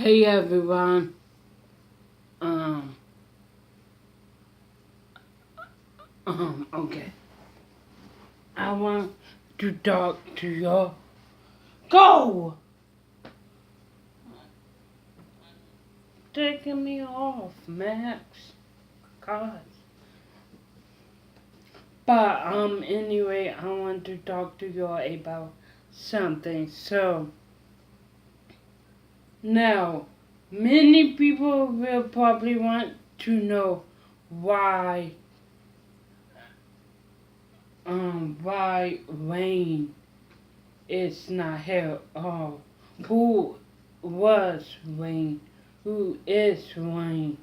Hey everyone. Um, okay. I want to talk to you. Go! Taking me off, Max. God. But, anyway, I want to talk to you about something. So, now, many people will probably want to know why, why Wayne is not here. Oh, who was Wayne? Who is Wayne?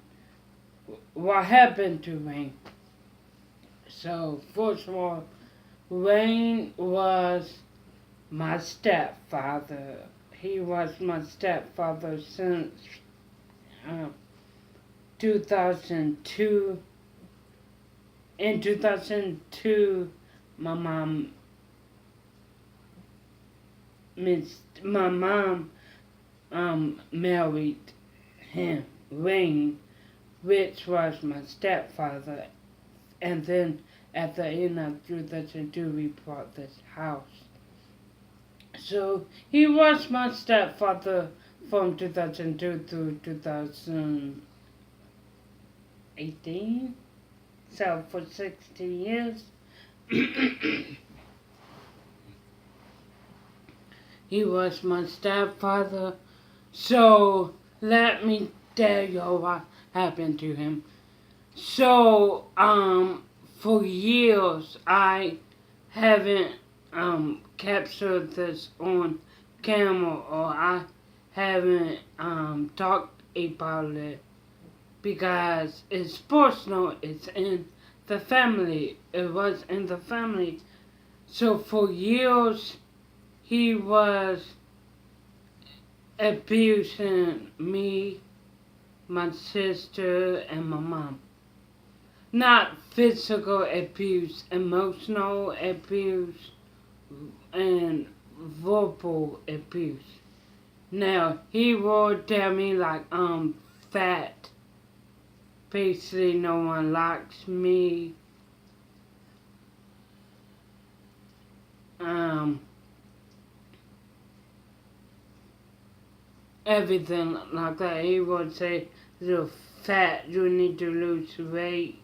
What happened to Wayne? So, first of all, Wayne was my stepfather. He was my stepfather since uh, 2002. In 2002, my mom, my mom married him, Wayne, which was my stepfather. And then at the end of 2002, we bought this house. So he was my stepfather from 2002 to 2018. So for 16 years, he was my stepfather. So let me tell you what happened to him. So, for years I haven't captured this on camera, or I haven't talked about it because it's personal. It's in the family. It was in the family. So for years he was abusing me, my sister, and my mom. Not physical abuse, emotional abuse, and verbal abuse. Now, he would tell me like, fat. Basically, no one likes me. Um, Everything like that. He would say, you're fat, you need to lose weight.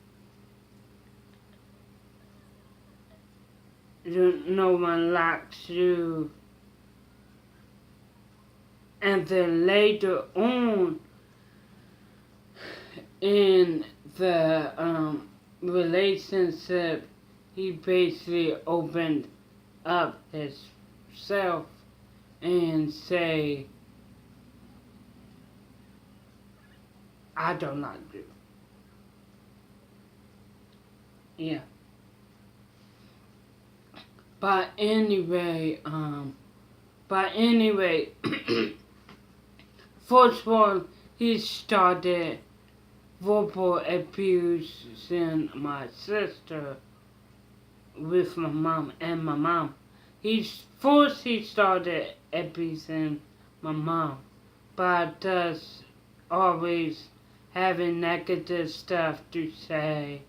No one likes you. And then later on in the relationship, he basically opened up himself and say, I don't like you. Yeah. But anyway, first of all, he started verbal abusing my sister with my mom and my mom. He started abusing my mom, but just always having negative stuff to say.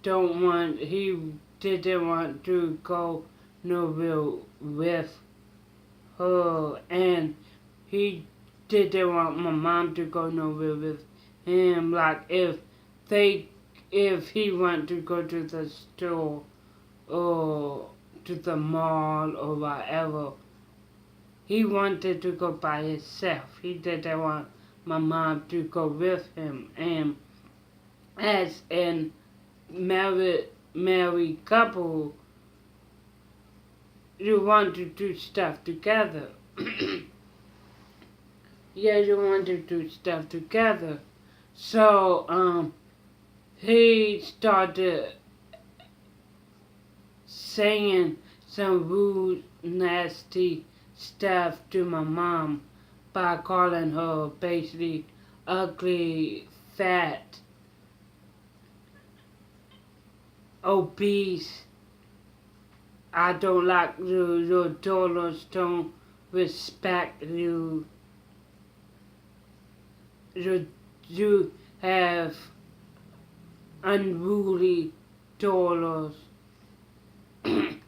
He didn't want to go nowhere with her, and he didn't want my mom to go nowhere with him. Like if he went to go to the store or to the mall or whatever, he wanted to go by himself. He didn't want my mom to go with him. And as an married couple, you want to do stuff together. Yeah, you want to do stuff together. So, he started saying some rude, nasty stuff to my mom by calling her basically ugly, fat, obese. I don't like you. Your daughters don't respect you. you have unruly daughters.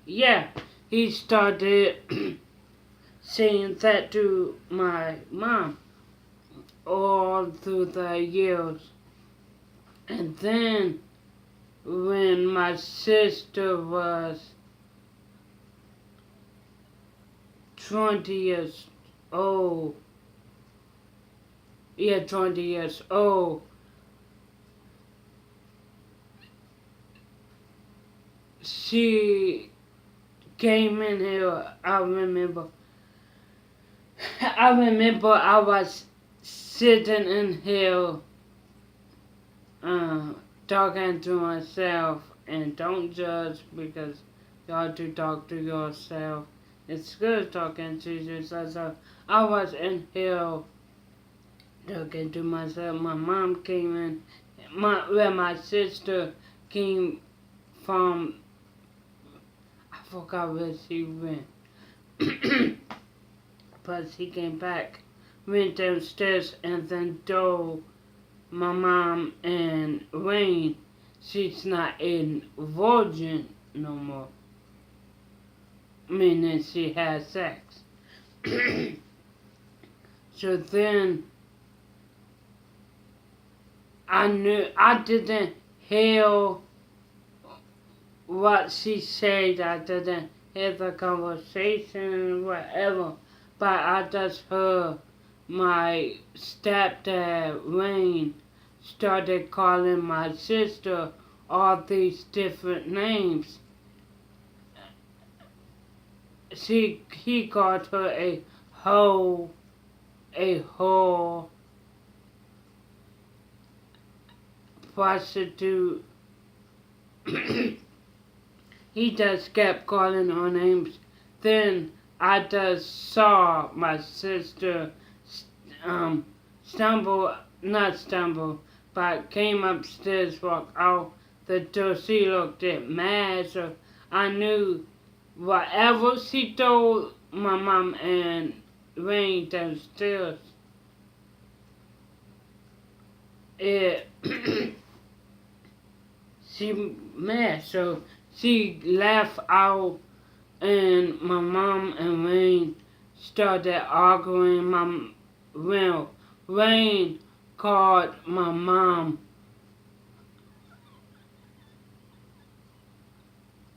Yeah, he started saying that to my mom all through the years. And then when my sister was 20 years old, 20 years old, she came in here. I remember I was sitting in here talking to myself, and don't judge because you have to talk to yourself. It's good talking to yourself. So I was in here talking to myself. My mom came in, my sister came from, I forgot where she went. But she came back, went downstairs, and then told my mom and Wayne she's not a virgin no more. Meaning she has sex. So then I didn't hear what she said. I didn't hear the conversation, whatever. But I just heard my stepdad, Wayne, started calling my sister all these different names. He called her a hoe, a whore, prostitute. He just kept calling her names. Then I just saw my sister not stumble, but came upstairs, walked out the door. She looked at mad, so I knew whatever she told my mom and Wayne downstairs, it she mad, so she left out, and my mom and Wayne started arguing. Wayne called my mom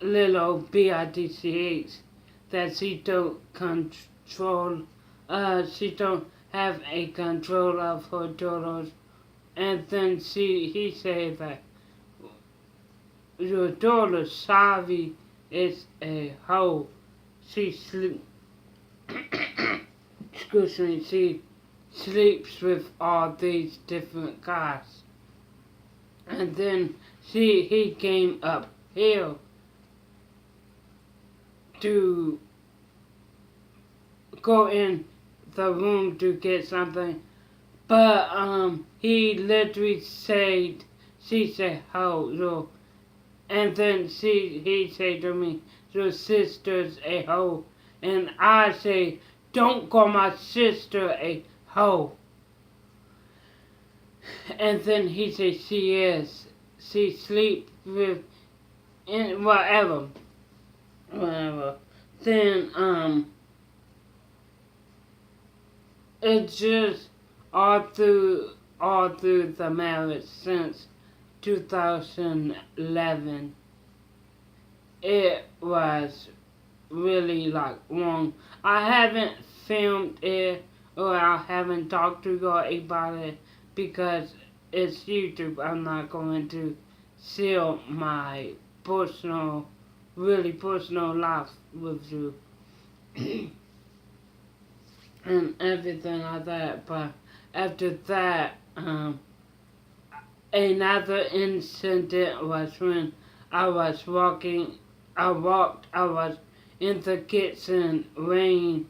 little bitch, that she don't control, she don't have a control of her daughters. And then he said that your daughter Savi is a hoe. She she sleeps with all these different guys. And then he came up here to go in the room to get something. But he literally said, she said, "How so?" And then he said to me, "Your sister's a hoe." And I say, "Don't call my sister a hoe." And then he said, "She is. She sleeps with, in whatever." Then it's just all through the marriage since 2011. It was really like long. I haven't filmed it, or I haven't talked to you about it because it's YouTube. I'm not going to share my really personal life with you and everything like that. But after that, another incident was when I was in the kitchen. Wayne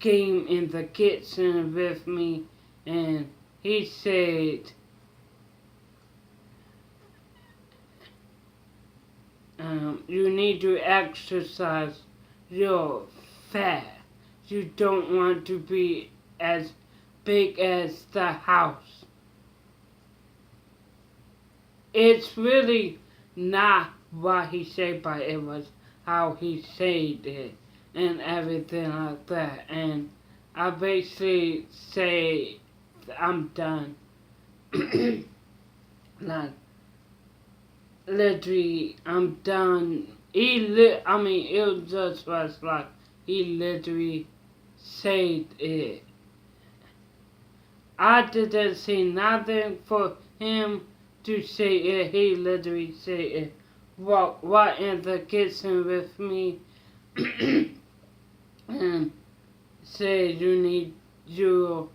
came in the kitchen with me, and he said, "You need to exercise your fat. You don't want to be as big as the house. It's really not what he said, but it was how he said it and everything like that. And I basically say I'm done. Like, literally, I'm done. It just was like, he literally said it. I didn't say nothing for him to say it. He literally said it. Walk in the kitchen with me and say you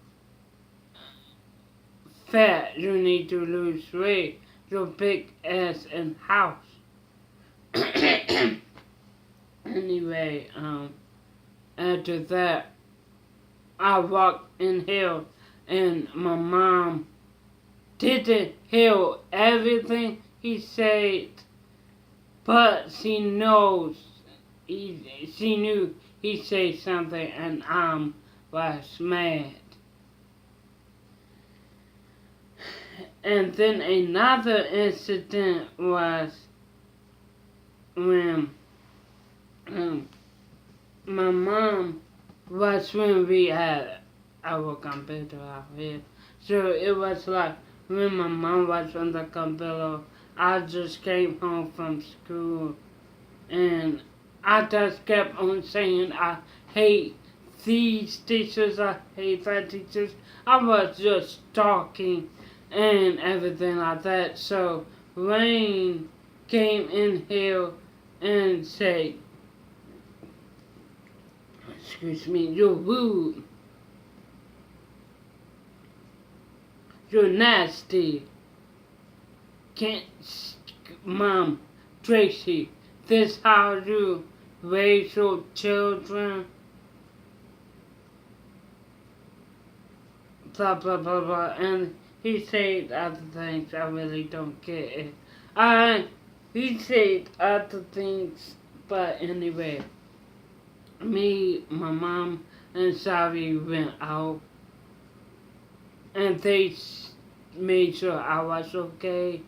fat, you need to lose weight, you're big ass in house. Anyway, after that, I walked in here and my mom didn't hear everything he said, but she knew he said something and I was mad. And then another incident was when my mom was when we had our computer out here. So it was like when my mom was on the computer, I just came home from school and I just kept on saying I hate these teachers, I hate that teachers. I was just talking and everything like that. So Rain came in here and said, excuse me, you're rude. You're nasty. Can't, Mom, Tracy, this how you raise your children? Blah, blah, blah, blah. And he said other things, I really don't get it. He said other things, but anyway, me, my mom, and Sari went out, and they made sure I was okay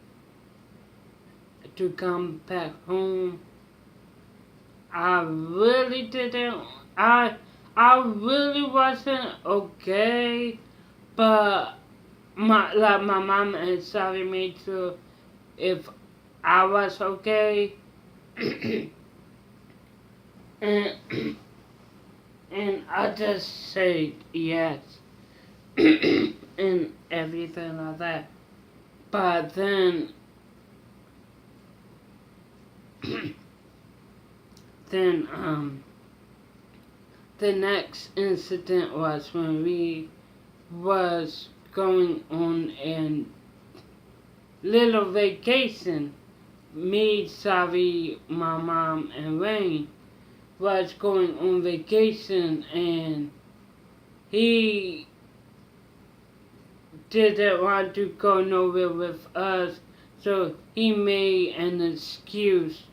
to come back home. I really didn't, I really wasn't okay, but my mom and Sally made sure if I was okay, and I just said yes, and everything like that. But then, the next incident was when we was going on a little vacation. Me, Savi, my mom, and Rain was going on vacation, and he didn't want to go nowhere with us, so he made an excuse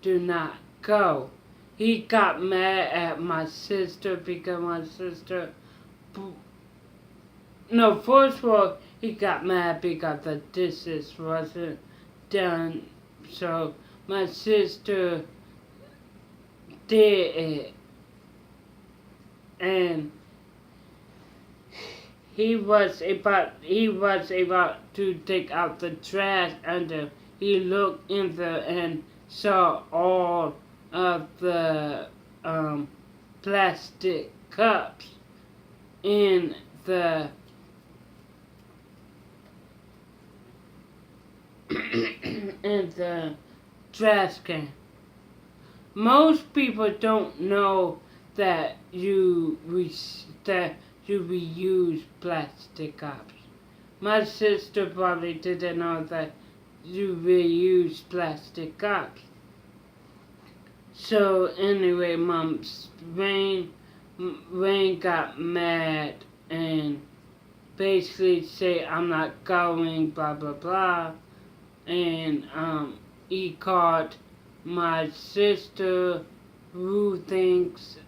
to not go. He got mad at my sister because my sister, no, first of all, he got mad because the dishes wasn't done, so my sister did it, and he was about to take out the trash, and he looked in there and saw all of the plastic cups in the in the trash can. Most people don't know that you reuse plastic cups. My sister probably didn't know that you reuse plastic cups. So anyway, Rain got mad and basically said, I'm not going, blah, blah, blah. And he called my sister rude names.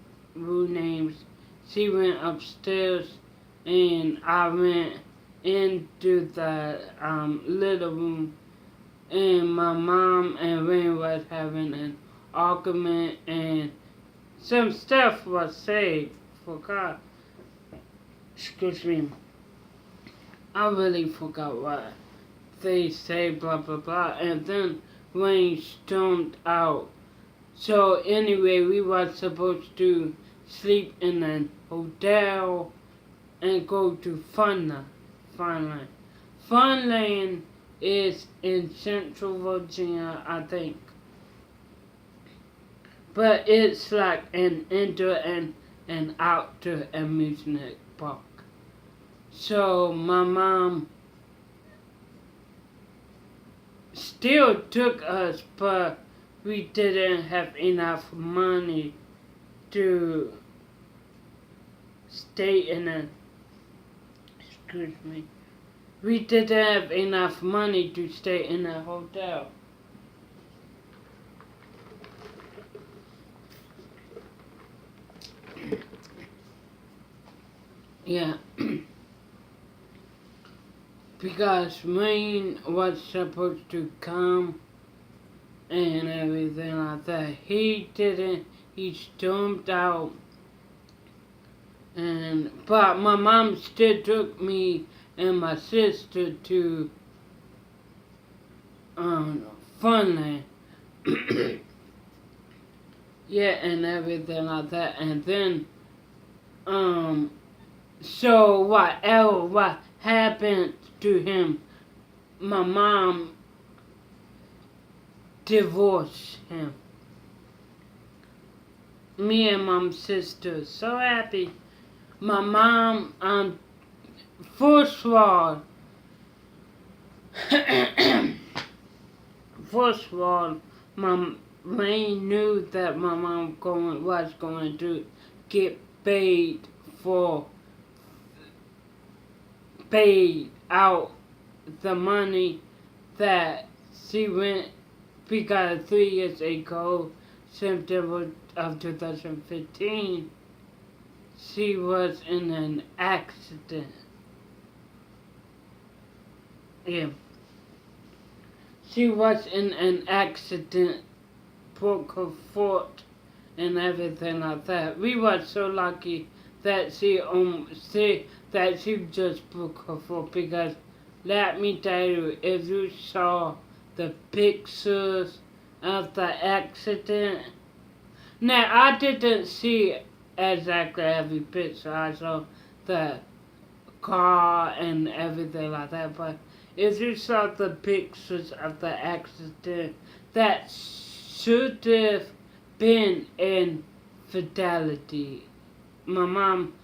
She went upstairs and I went into the little room, and my mom and Rain was having an argument, and some stuff was said. Forgot. Excuse me. I really forgot what they say. Blah blah blah. And then Rain stormed out. So anyway, we were supposed to sleep in a hotel and go to Funland. Funland is in Central Virginia, I think. But it's like an indoor and an outdoor amusement park. So my mom still took us, but we didn't have enough money to stay in a, excuse me, we didn't have enough money to stay in a hotel. Yeah. Because Rain was supposed to come and everything like that. He didn't. He stormed out. But my mom still took me and my sister to Funland. Yeah, and everything like that. And then so what happened to him? My mom divorced him. Me and my sister so happy. My mom first of all Rain knew that my mom was going to get paid out the money that she went, because 3 years ago, September of 2015, she was in an accident. Yeah. She was in an accident, broke her foot and everything like that. We were so lucky that she just broke her foot, because let me tell you, if you saw the pictures of the accident. Now I didn't see exactly every picture. I saw the car and everything like that, but if you saw the pictures of the accident, that should have been infidelity. My mom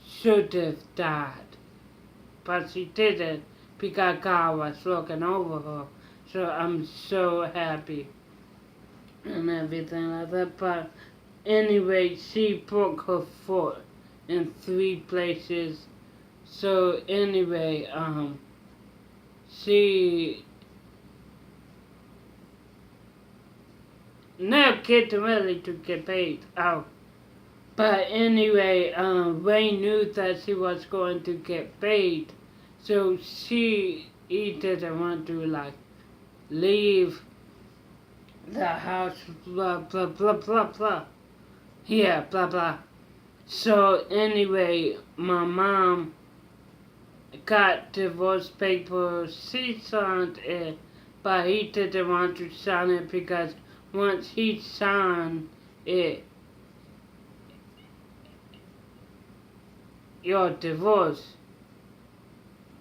should have died, but she didn't, because God was looking over her. So I'm so happy and everything like that. But anyway, she broke her foot in 3 places. So anyway, she never getting ready to get paid out. But anyway, Ray knew that she was going to get paid, so he didn't want to leave the house, blah blah blah blah blah. Yeah, blah blah. So anyway, my mom got divorce papers. She signed it, but he didn't want to sign it, because once he signed it, you're divorced.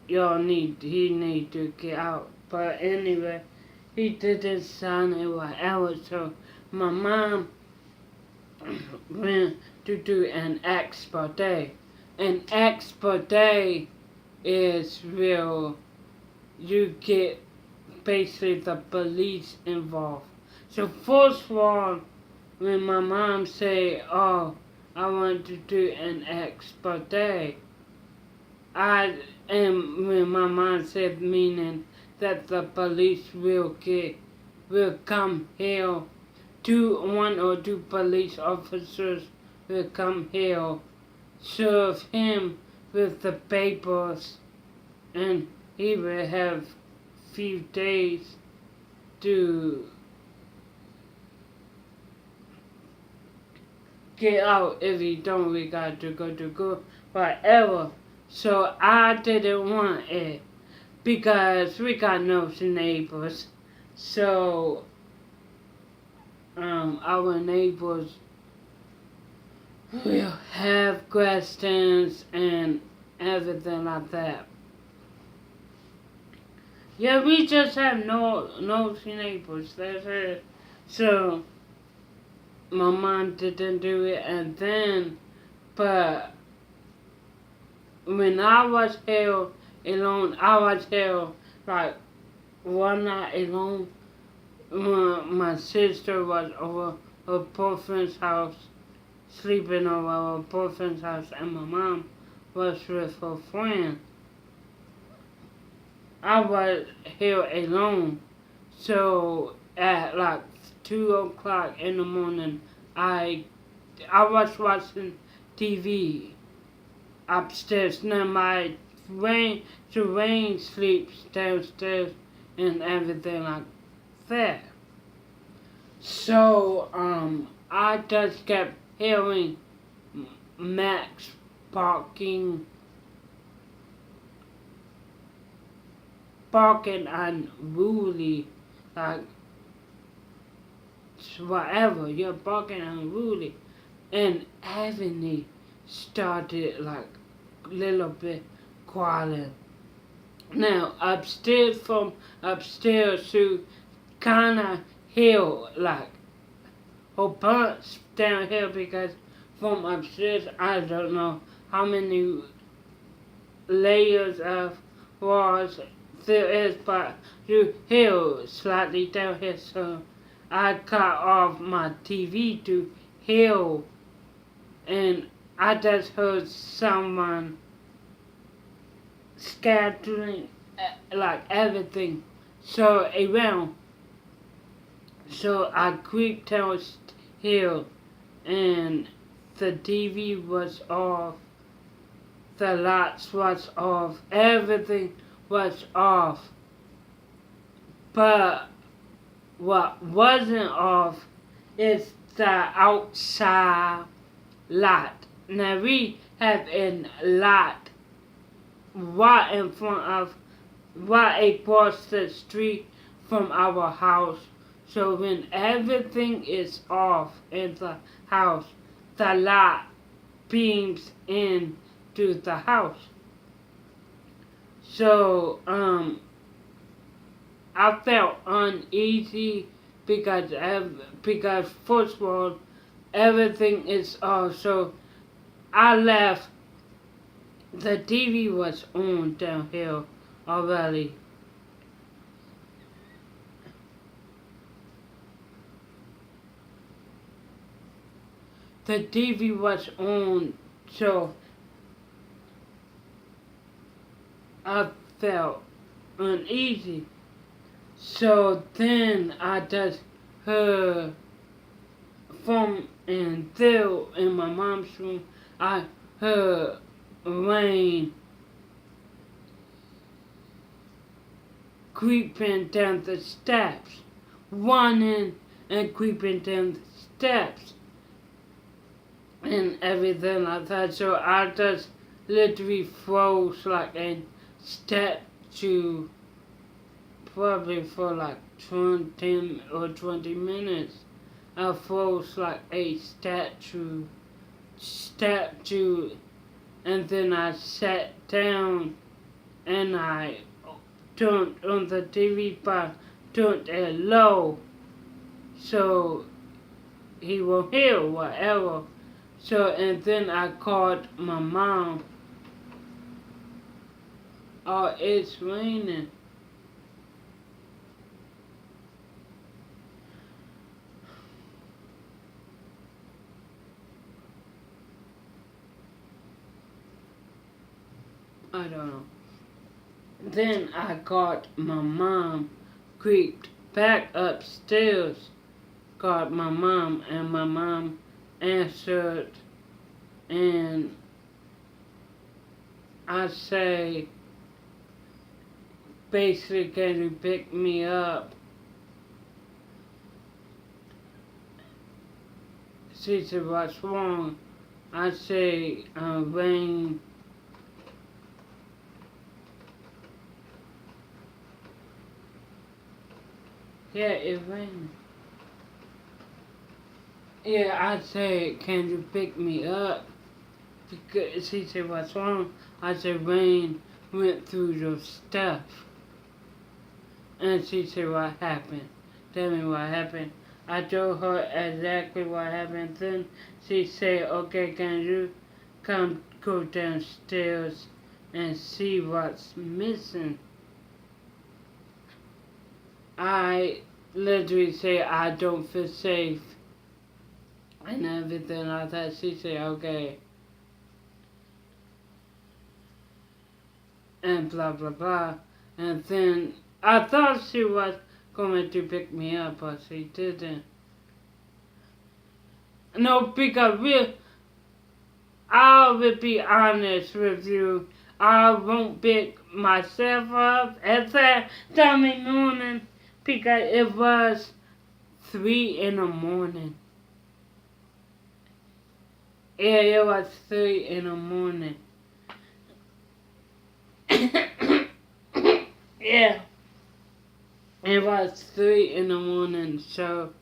He need to get out. But anyway, he didn't sign it whatever. So my mom went to do an expert. An expert is real. You get basically the police involved. So first of all, when my mom say, "Oh, I want to do an expert," when my mom said, meaning that the police will come here, 1 or 2 police officers will come here, serve him with the papers, and he will have few days to get out if he don't we got to go to school, whatever. So I didn't want it because we got no neighbors. So our neighbors will have questions and everything like that. Yeah, we just have no neighbors. That's it. So my mom didn't do it, and then, but when I was here alone, I was here like one night alone. My sister was over her boyfriend's house, sleeping over her boyfriend's house, and my mom was with her friend. I was here alone, so at like 2 o'clock in the morning, I was watching TV upstairs. Now my Rain sleeps downstairs and everything like that. So I just kept hearing Max barking unruly, like whatever, you're barking unruly. And Ebony started like a little bit quiet. Now from upstairs to kinda hill, like a bunch down here, because from upstairs I don't know how many layers of walls there is, but you hill slightly down here, so I cut off my TV to hill, and I just heard someone scattering like everything so around. So I creeped down hill, and the TV was off, the lights was off, everything was off. But what wasn't off is the outside light. Now we have a light right across the street from our house. So when everything is off in the house, the light beams into the house. So I felt uneasy because first of all everything is off. So I left. The TV was on down here already. The TV was on, so I felt uneasy. So then I just heard from and there in my mom's room, I heard Rain creeping down the steps, running and creeping down the steps and everything like that. So I just literally froze like a statue, probably for like 10 or 20 minutes. I froze like a statue, and then I sat down and I turned on the TV, but turned it low so he will hear whatever. So, and then I called my mom. Oh, it's raining. I don't know. Then I got my mom, creeped back upstairs, got my mom, and my mom answered, and I say, basically, can you pick me up? She said, what's wrong? I say, rain. Yeah, it rained. Yeah, I say, can you pick me up? Because she said, what's wrong? I said, rain went through your stuff. And she said, what happened? Tell me what happened. I told her exactly what happened. Then she said, okay, can you come go downstairs and see what's missing? I literally say I don't feel safe and everything like that. She said, okay. And blah blah blah. And then I thought she was going to pick me up, but she didn't. No, because I will be honest with you. I won't pick myself up at that time in the morning because it was 3 in the morning. Yeah, it was 3 in the morning. Yeah. It was 3 in the morning, so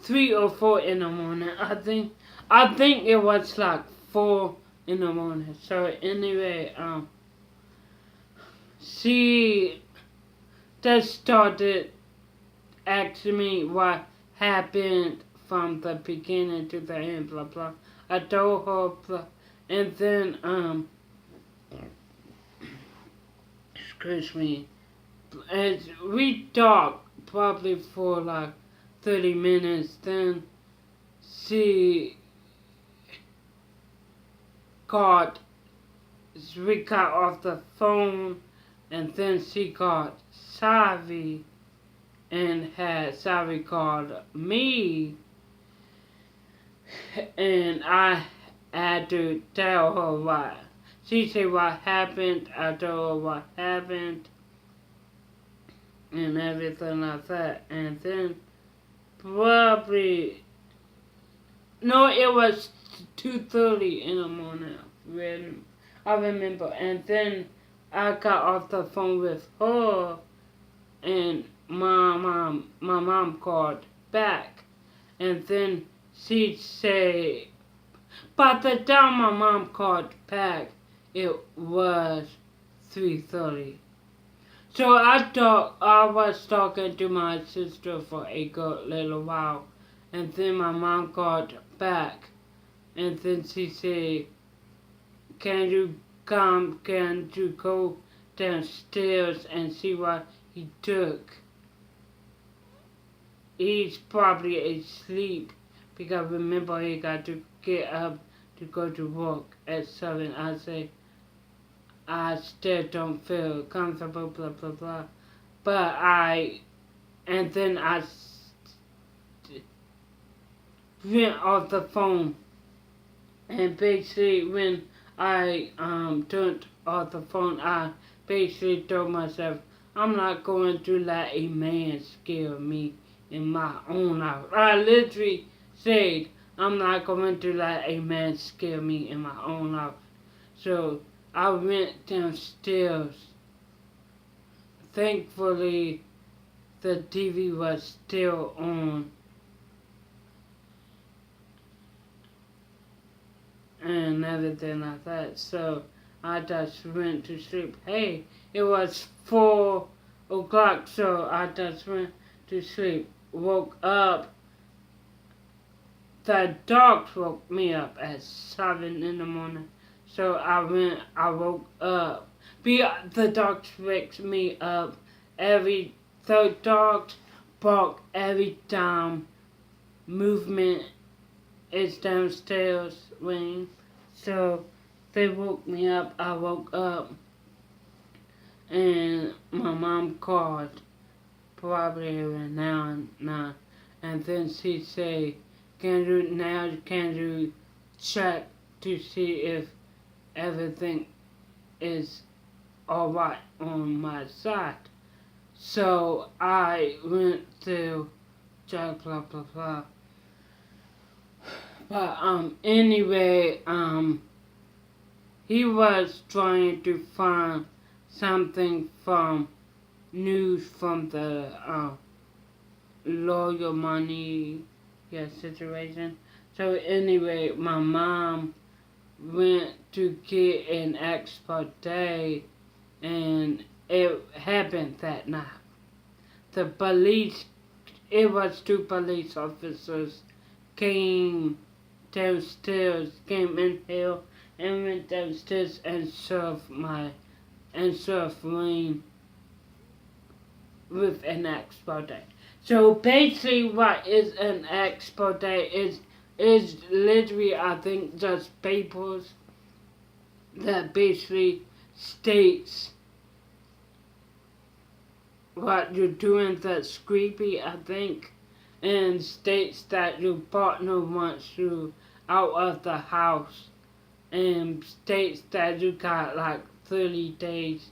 3 or 4 in the morning. I think it was like 4 in the morning. So anyway, she just started asking me what happened from the beginning to the end, blah blah. I told her blah, and then excuse me, as we talked probably for like 30 minutes. Then she we got off the phone, and then she got Savi, and had Savi called me, and I had to tell her what. She said what happened, I told her what happened, and everything like that, and then probably, no, it was 2:30 in the morning, really. I remember, and then I got off the phone with her, and my mom called back, and then she said, by the time my mom called back, it was 3:30. So I was talking to my sister for a good little while, and then my mom called back, and then she said, can you go downstairs and see what he took? He's probably asleep, because remember he got to get up to go to work at 7. I say, I still don't feel comfortable, blah blah blah. But and then I went off the phone, and basically when I turned off the phone, I basically told myself, I'm not going to let a man scare me in my own house. I literally said, I'm not going to let a man scare me in my own house. So I went downstairs. Thankfully, the TV was still on. And everything like that. So I just went to sleep. Hey, it was 4 o'clock, so I just went to sleep. Woke up. The dogs woke me up at 7 in the morning. So I woke up. The dogs wakes me up the dogs bark every time movement is downstairs ring. So they woke me up. I woke up, and my mom called probably around now, and then she say, can you check to see if everything is alright on my side. So I went to blah blah blah blah. But anyway, he was trying to find something from news from the lawyer money situation. So anyway, my mom went to get an expert day, and it happened that night. The police, it was 2 police officers came downstairs, came in here and went downstairs and served Wayne with an expert. So basically what is an expert is literally, I think, just papers that basically states what you're doing that's creepy, I think, and states that your partner wants you out of the house, and states that you got like 30 days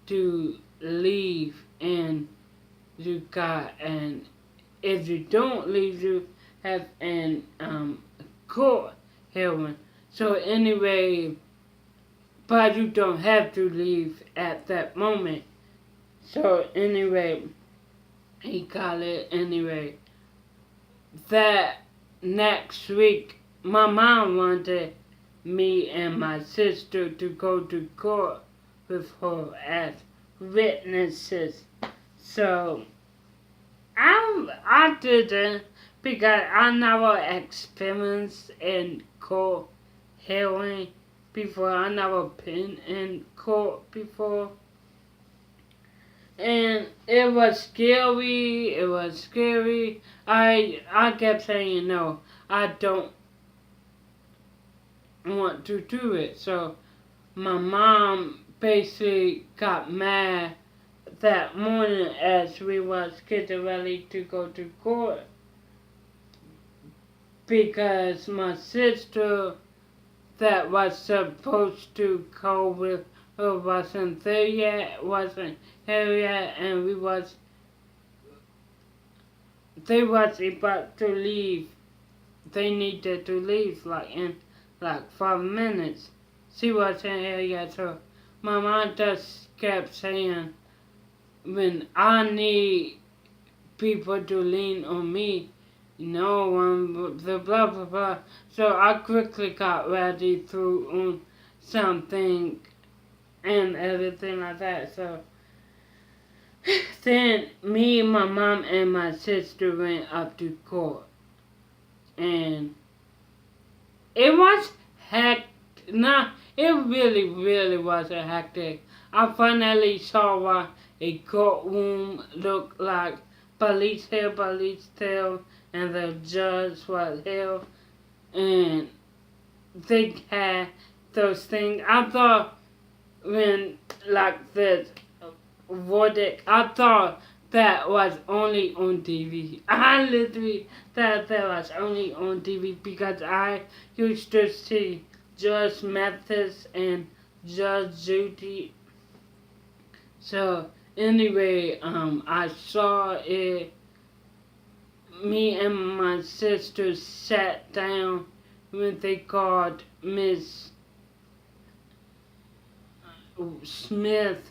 to leave, and if you don't leave, you have an court hearing. So anyway, but you don't have to leave at that moment. So anyway, he got it anyway. That next week, my mom wanted me and my sister to go to court with her as witnesses. So I didn't, because I never experienced in court hearing before. I never been in court before. And it was scary. I kept saying no, I don't want to do it. So my mom basically got mad that morning as we was getting ready to go to court, because my sister that was supposed to go with her wasn't here yet, and they was about to leave. They needed to leave in 5 minutes. She wasn't here yet, so my mom just kept saying, when I need people to lean on me, the blah blah blah. So I quickly got ready, threw on something and everything like that. So then me, my mom, and my sister went up to court, and it was hectic. Nah, it really was a hectic. I finally saw what a courtroom looked like. Police here, police there, and the judge was here, and they had those things. I thought when this verdict, I thought that was only on TV. I literally thought that was only on TV because I used to see Judge Mathis and Judge Judy. So anyway, I saw it. Me and my sister sat down when they called Miss Smith.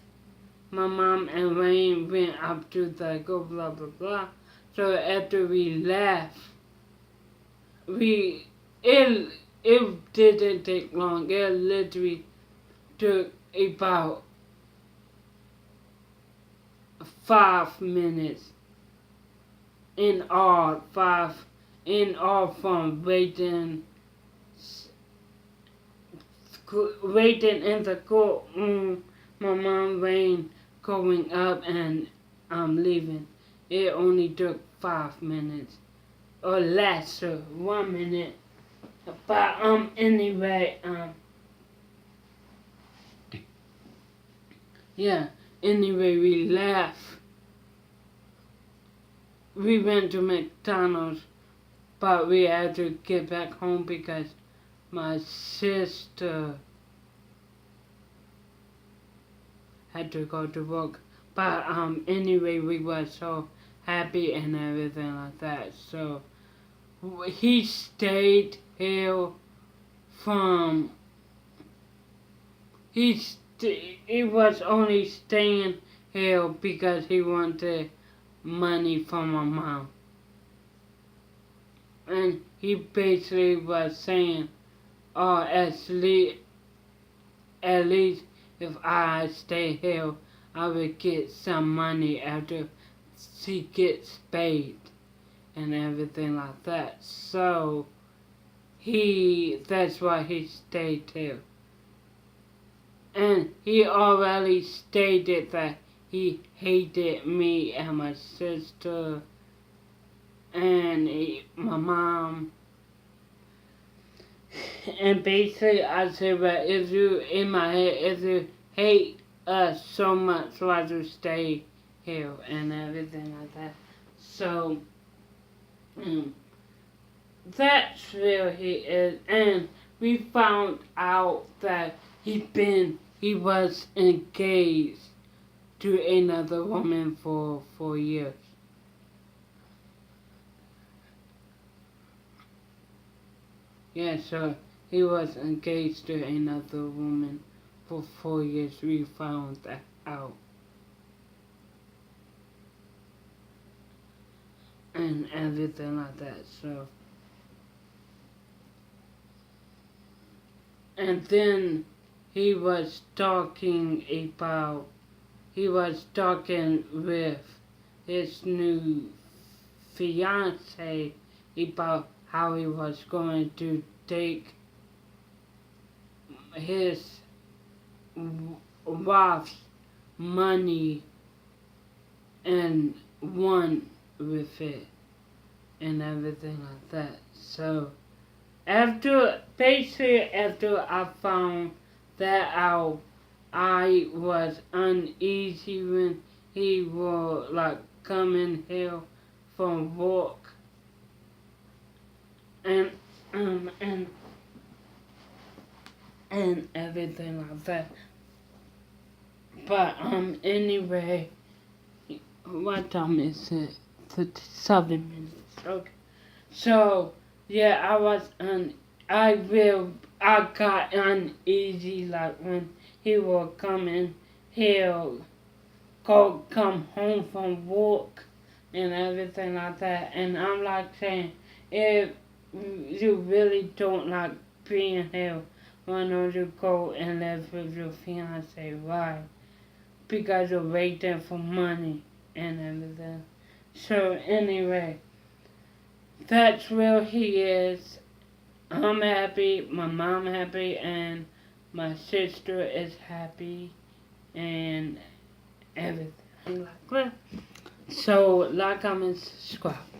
My mom and Wayne went up to the go blah blah blah. So after we left, it didn't take long. It literally took about 5 minutes in all. From waiting in the courtroom, my mom, Wayne, going up, and leaving. It only took 5 minutes or less, so 1 minute. But anyway, yeah. Anyway, we left. We went to McDonald's, but we had to get back home because my sister had to go to work. But anyway, we were so happy and everything like that. So he stayed here from he was only staying here because he wanted money from my mom. And he basically was saying, oh, at least if I stay here, I would get some money after she gets paid and everything like that. So that's why he stayed here. And he already stated that he hated me and my sister and my mom. And basically I said, well, if you hate us so much, why do you stay here and everything like that. So that's where he is. And we found out that he was engaged to another woman for 4 years. Yeah, so he was engaged to another woman for 4 years. We found that out. And everything like that, so. And then he was talking with his new fiance about how he was going to take his wife's money and run with it and everything like that. So after I found that out, I was uneasy when he was like coming here from work and everything like that. But anyway, what time is it? 7 minutes. Okay. So yeah, I got uneasy like when he was coming here, come home from work and everything like that. And I'm like saying, if you really don't like being here, why don't you go and live with your fiance? Why? Because you're waiting for money and everything. So anyway, that's where he is. I'm happy, my mom happy, and my sister is happy, and everything like that. So like, comment, subscribe.